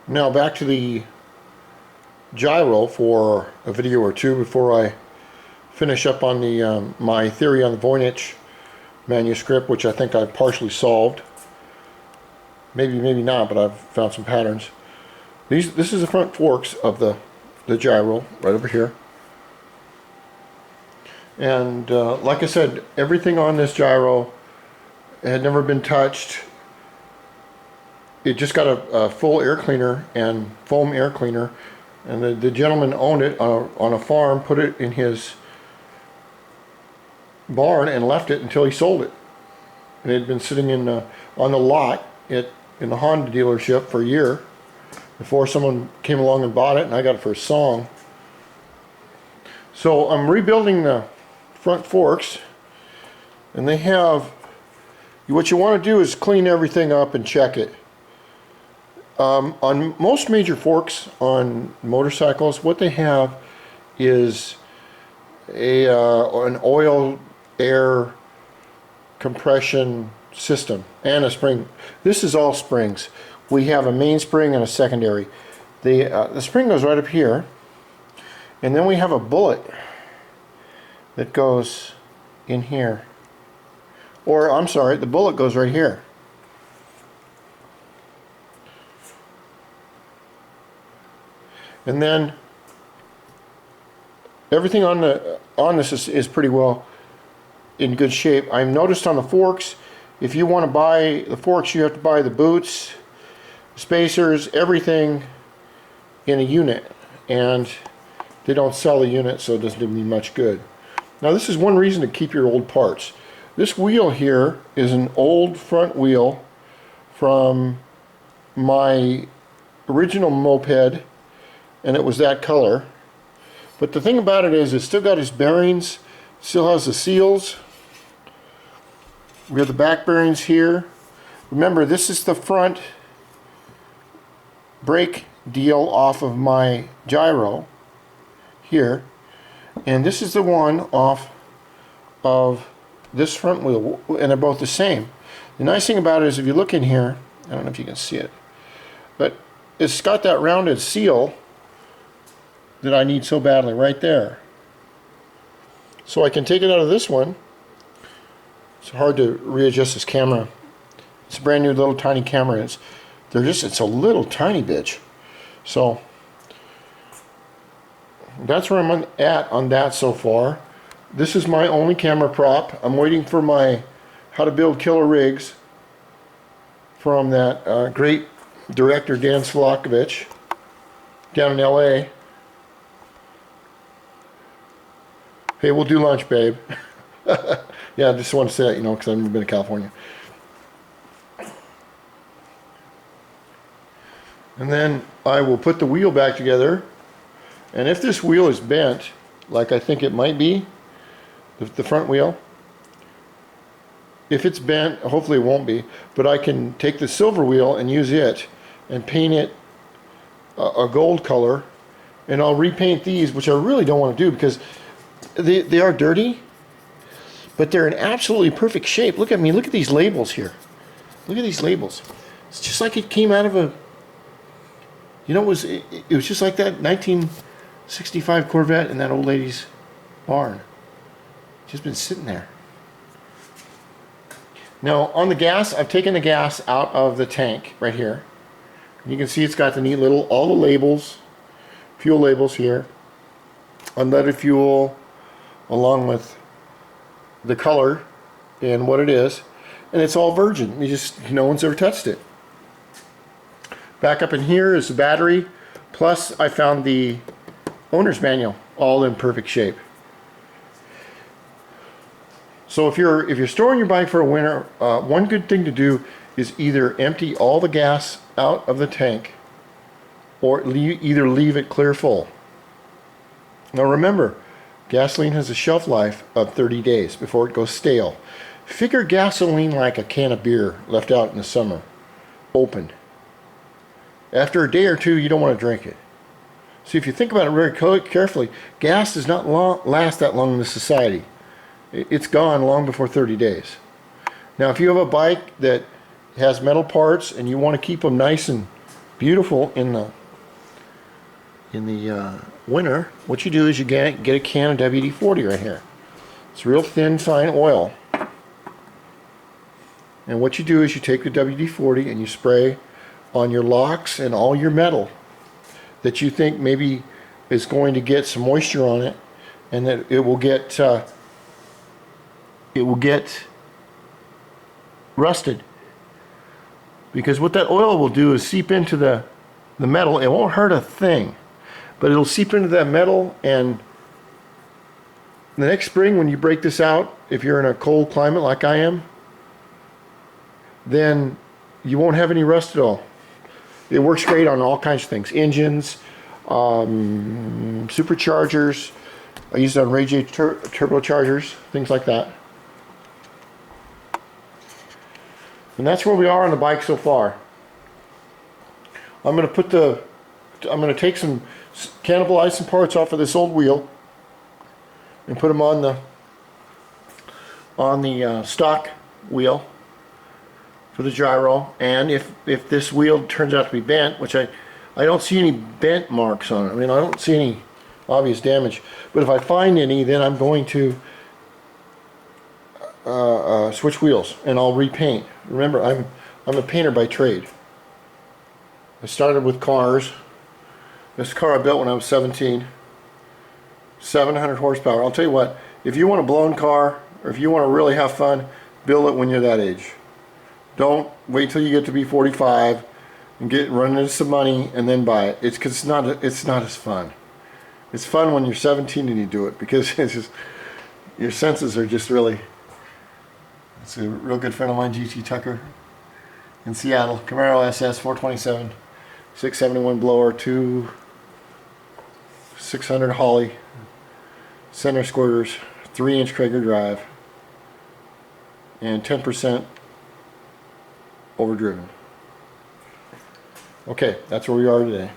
Now back to the gyro for a video or two before I finish up on the my theory on the Voynich manuscript, which I think I've partially solved. Maybe not, but I've found some patterns. This is the front forks of the gyro right over here. And like I said, everything on this gyro had never been touched. It just got a full air cleaner and foam air cleaner, and the gentleman owned it on a farm, put it in his barn and left it until he sold it. And it had been sitting in on the lot in the Honda dealership for a year before someone came along and bought it, and I got it for a song. So I'm rebuilding the front forks, and they have, what you want to do is clean everything up and check it. On most major forks on motorcycles, what they have is an oil air compression system and a spring. This is all springs. We have a main spring and a secondary. The spring goes right up here, and then we have a bullet that goes in here. Or I'm sorry, the bullet goes right here. And then everything on this is pretty well in good shape. I've noticed on the forks, if you want to buy the forks, you have to buy the boots, spacers, everything in a unit, and they don't sell the unit, so it doesn't do me much good. Now this is one reason to keep your old parts. This wheel here is an old front wheel from my original moped, and it was that color. But the thing about it is, it's still got its bearings, still has the seals. We have the back bearings here. Remember, this is the front brake deal off of my gyro here, and this is the one off of this front wheel, and they're both the same. The nice thing about it is, if you look in here, I don't know if you can see it, but it's got that rounded seal that I need so badly right there. So I can take it out of this one. It's hard to readjust this camera. It's a brand new little tiny camera. It's a little tiny bitch. So that's where I'm at on that so far. This is my only camera prop. I'm waiting for my How to Build Killer Rigs from that great director Dan Slockovich down in LA. Hey, we'll do lunch, babe. Yeah, I just want to say that, because I've never been to California. And then I will put the wheel back together. And if this wheel is bent, like I think it might be, the front wheel, if it's bent, hopefully it won't be, but I can take the silver wheel and use it and paint it a gold color, and I'll repaint these, which I really don't want to do because they are dirty, but they're in absolutely perfect shape. Look at me, look at these labels here. Look at these labels. It's just like it came out of a, it was just like that 1965 Corvette in that old lady's barn. Just been sitting there. Now on the gas, I've taken the gas out of the tank right here. You can see it's got the neat little, all the labels, fuel labels here, unleaded fuel, along with the color and what it is, and it's all virgin. No one's ever touched it. Back up in here is the battery, plus I found the owner's manual, all in perfect shape. So if you're storing your bike for a winter, one good thing to do is either empty all the gas out of the tank, or either leave it clear full. Now remember, gasoline has a shelf life of 30 days before it goes stale. Figure gasoline like a can of beer left out in the summer, open. After a day or two, you don't want to drink it. See, if you think about it very carefully, gas does not last that long in this society. It's gone long before 30 days. Now, if you have a bike that has metal parts and you want to keep them nice and beautiful in the winter, what you do is you get a can of WD-40 right here. It's real thin, fine oil. And what you do is you take the WD-40 and you spray on your locks and all your metal that you think maybe is going to get some moisture on it, and that it will get rusted. Because what that oil will do is seep into the metal. It won't hurt a thing, but it'll seep into that metal, and the next spring when you break this out, if you're in a cold climate like I am, then you won't have any rust at all. It works great on all kinds of things. Engines, superchargers. I use it on radiator turbochargers, things like that. And that's where we are on the bike so far. I'm going to take some, cannibalize some parts off of this old wheel and put them on the stock wheel for the gyro. And if this wheel turns out to be bent, which I don't see any bent marks on it. I mean, I don't see any obvious damage. But if I find any, then I'm going to switch wheels and I'll repaint. Remember, I'm a painter by trade. I started with cars. This car I built when I was 17. 700 horsepower. I'll tell you what, if you want a blown car, or if you want to really have fun, build it when you're that age. Don't wait till you get to be 45 and run into some money and then buy it. It's because it's not as fun. It's fun when you're 17 and you do it, because it's just, your senses are just really. It's a real good friend of mine, GT Tucker, in Seattle. Camaro SS 427, 671 blower, 600 Holly, center squirters, 3-inch Traeger drive, and 10% overdriven. Okay, that's where we are today.